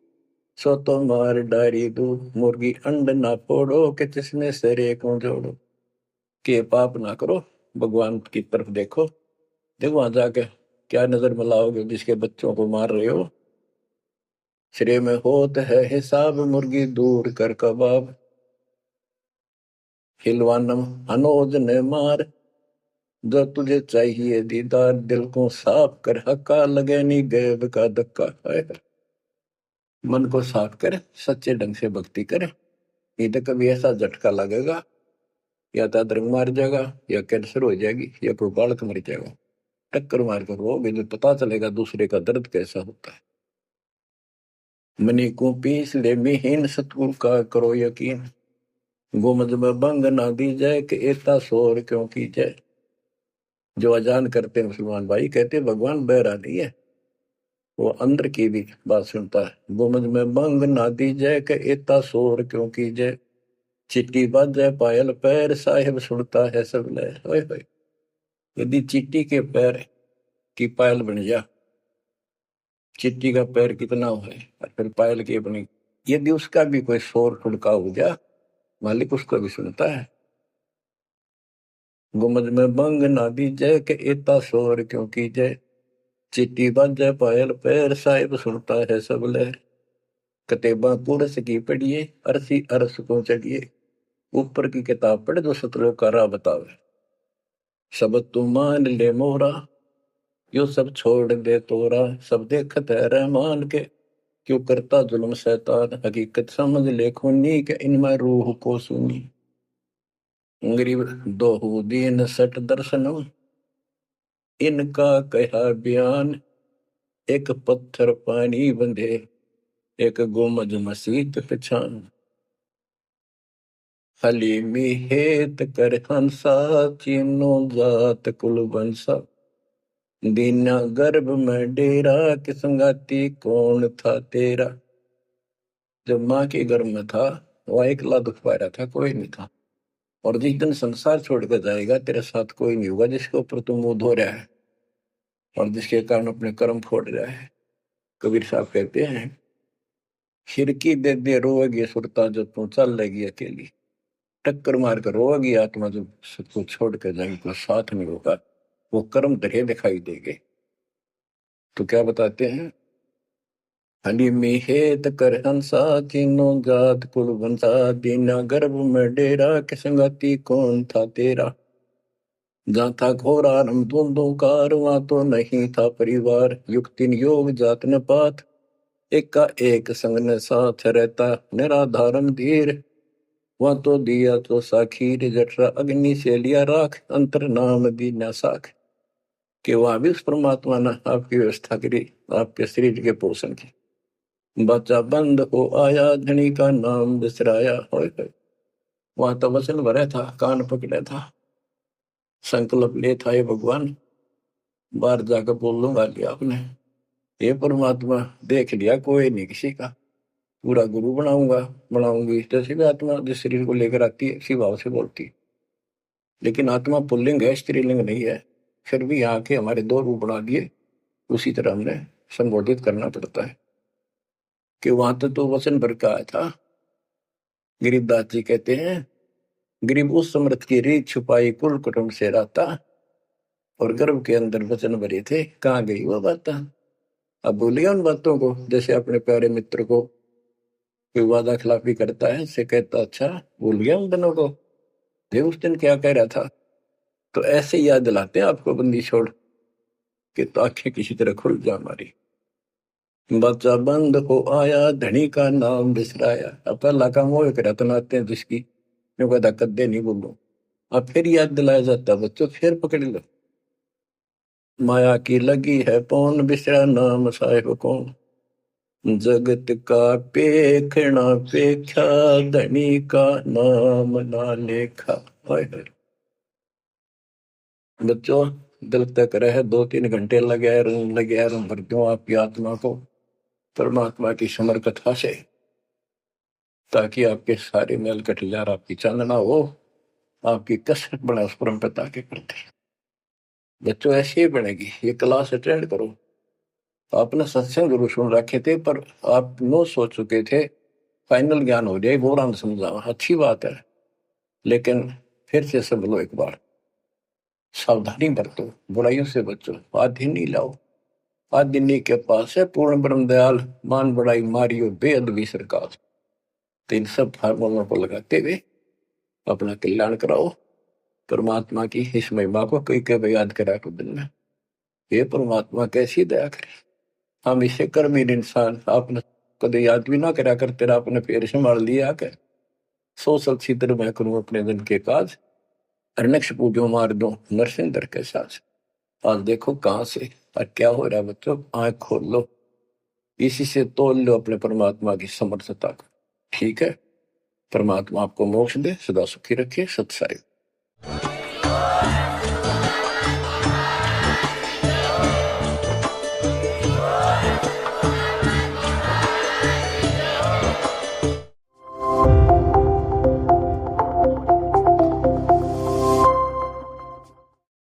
सो तो मार डारी दू, मुर्गी अंड ना फोड़ो, के जिसमें सरे को जोड़ो, के पाप ना करो, भगवान की तरफ देखो, देखो वहां जाके क्या नजर मिलाओगे, जिसके बच्चों को मार रहे हो, श्रेय में होत है हिसाब, मुर्गी दूर कर कबाब, हिलवानम अनोज ने मार, जो तुझे चाहिए दीदार, दिल को साफ कर, हक्का लगे नी गैब का धक्का है। मन को साफ कर, सच्चे ढंग से भक्ति करे, नहीं तो कभी ऐसा झटका लगेगा, या तो अदरंग मार जाएगा, या कैंसर हो जाएगी, या कोई बालक मर जाएगा, टक्कर मार कर वो भी पता चलेगा दूसरे का दर्द कैसा होता है। मनी को पीस ले मिहीन, सतगुरु का करो यकीन, गुमज में भंग ना दी जाए, कि एता शोर क्यों की जाए। जो अजान करते हैं मुसलमान भाई, कहते भगवान बहरा नहीं है, वो अंदर की भी बात सुनता है। गुमज में भंग ना दी जाए, कि एता शोर क्यों की जाए, चिट्टी बाजे पायल पैर, साहिब सुनता है सब लय। यदि चिट्टी के पैर की पायल बन जा, चिट्टी का पैर कितना है और फिर पायल की बनी, यदि उसका भी कोई शोर ठुड़का हो जा, मालिक उसको भी सुनता है। गुमज में भंग ना दी जय, के इतना शोर क्यों की जय, चिट्टी बाजे पायल पैर, साहिब सुनता है सब लहर, कतेबा कुरस की पढ़िए, अरसी अरस को चढ़िए, ऊपर की किताब पढ़े जो सतलोक का राह बतावे, सब तू मान ले मोरा, यो सब छोड़ दे तोरा, सब देखत है रहमान के, क्यों करता जुल्म शैतान, हकीकत समझ ले खूनी, के इनमें रूह को सुनी, गरीब दोहू दीन सट दर्शनम, इनका कहा बयान, एक पत्थर पानी बंधे, एक गुमज मसीत पहचान, हलीमी हेत कर हंसा, चीनो जात कुल बंसा, दीना गर्भ में डेरा, कि संगाती कौन था तेरा। जब माँ के गर्भ में था वह अकेला दुख पा रहा था, कोई नहीं था, और जिस दिन संसार छोड़कर जाएगा तेरे साथ कोई नहीं होगा जिसके ऊपर तुम मुंह धो रहा है और जिसके कारण अपने कर्म फोड़ रहा है। कबीर साहब कहते हैं, खिड़की दे दे रोएगी सुरता जो तू चल लेगी अकेली। टक्कर मार कर रोएगी आत्मा जो सबको छोड़ कर जाएगी, कोई साथ नहीं होगा, वो कर्म धरे दिखाई देंगे। तो क्या बताते हैं, हनी मिहेत कर हंसा तीनों जात कुल बंसा दीना गर्भ में डेरा के संगति कौन था तेरा। जहाँ था घोर आरंभ धुंधुकार वहां तो नहीं था परिवार। युक्तिन योग जात न पात एक का एक संग न साथ रहता निराधारम धीर। वहां तो दिया तो साखीर जठरा अग्नि से लिया राख अंतर नाम दीना साख। कि वहां भी उस परमात्मा ने आपकी व्यवस्था करी आपके शरीर के पोषण की। बच्चा बंद हो आया धनी का नाम बिसराया। वहां तो वचन भरा था, कान पकड़ा था, संकल्प ले था, ये भगवान बाहर जाकर बोल लूंगा लिया आपने। ये परमात्मा देख लिया कोई नहीं किसी का, पूरा गुरु बनाऊंगा बनाऊंगी। जैसे भी आत्मा जिस शरीर को लेकर आती है इसी भाव से बोलती है, लेकिन आत्मा पुल्लिंग है स्त्रीलिंग नहीं है। फिर भी यहाँ के हमारे दो रूप बना दिए, उसी तरह हमने संबोधित करना पड़ता है। कि वहां तो वचन भर का आया था। गरीबदास जी कहते हैं, गरीब उस समृद्ध की रीत छुपाई कुल कुटुंब से रहता और गर्भ के अंदर वचन भरे थे, कहाँ गई वो बात। अब भूलिए उन बातों को। जैसे अपने प्यारे मित्र को कोई वादा खिलाफी करता है, से कहता अच्छा भूल गया उन दिनों को, ये उस दिन क्या कह रहा था। तो ऐसे याद दिलाते हैं आपको बंदी छोड़ के, तो आंखें किसी तरह खुल जा हमारी। बच्चा बंद हो आया धनी का नाम बिसराया। अब पहला काम वो रतनाते हैं जिसकी जो कहता कद्दे नहीं बोलूं, अब फिर याद दिलाया जाता बच्चों फिर पकड़ लो। माया की लगी है पौन बिसरा नाम साहिब कौन। जगत का पेखना पेख्या धनी का नाम ना लेखा। बच्चों दिल तक रहे 2-3 घंटे लगे भर दूं आपकी आत्मा को परमात्मा की समर कथा से, ताकि आपके सारे मेल कटजार आपकी चांदना हो, आपकी कसरत बना उस परम पिता के प्रति। बच्चों ऐसे ही बनेगी। ये क्लास अटेंड करो। आपने सत्संग जरूर सुन रखे थे पर आप नो सोच चुके थे फाइनल ज्ञान हो जाए वो राम समझावा, अच्छी बात है, लेकिन फिर से सब लो एक बार। सावधानी बरतो, बुराइयों से बचो, आधि नहीं लाओ। आदिनी के पास है पूर्ण ब्रह्म दयाल, मान बड़ाई मारियो बेअद भी सरकार। तो इन सब फार्मूलों को लगाते हुए अपना कल्याण कराओ। परमात्मा की इस महिमा को कई कई याद करा को दिन में, ये परमात्मा कैसी दया करे। हम इसे कर्मीन इंसान आपने कदे याद भी ना करा कर, तेरा अपने पैर संभाल लिया कर। सो सल छिद्र मैं करूं अपने दिन के काज, अरनक्ष पूजो मार दो नरसिंदर के साथ। आज देखो कहां से और क्या हो रहा है बच्चों, आंख खोल लो, इसी से तोल लो अपने परमात्मा की समर्थता को। ठीक है, परमात्मा आपको मोक्ष दे, सदा सुखी रखे। सत्साई।